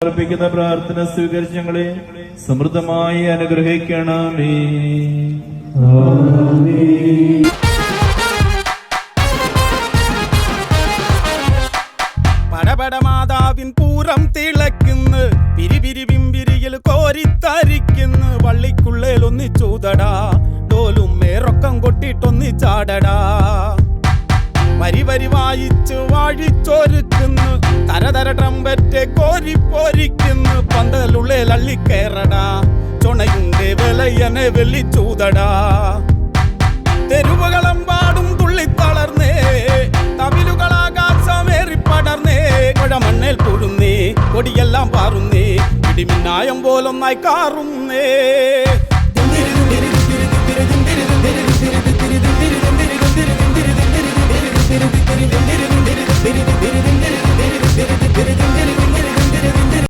സമർപ്പിക്കുന്ന പ്രാർത്ഥന സ്വീകരിച്ച് ഞങ്ങളെ സമൃദ്ധമായി അനുഗ്രഹിക്കണമേ. പടപടമാതാവിൻ പൂരം തിളയ്ക്കുന്നു, പിരിപിരി പിമ്പിരിയിൽ കോരിത്തരിക്കുന്നു. വള്ളിക്കുള്ളേൽ ഒന്നിച്ചൂതടാ, ഡോലും മേറൊക്കം കൊട്ടിട്ടൊന്നിച്ചാടടാ. വരി വരി വായിച്ച് വാഴിച്ചൊരുക്കുന്നു, തരതര ട്രംപറ്റ് കോരിപ്പോരിക്കുന്നു. പന്തലുള്ളേൽ അള്ളിക്കേറടാ, ചുണയുണ്ടേ വിലയനെ വെള്ളിച്ചൂതടാ. തെരുവുകളെമ്പാടും തുള്ളിത്തളർന്നേ, തവിലുകളാകാശമേറിപ്പടർന്നേ. കുഴമണ്ണേൽ പൂഴുന്നേ, കൊടിയെല്ലാം പാറുന്നേ, ഇടിമിന്നായം പോലൊന്നായി കാറുന്നേ.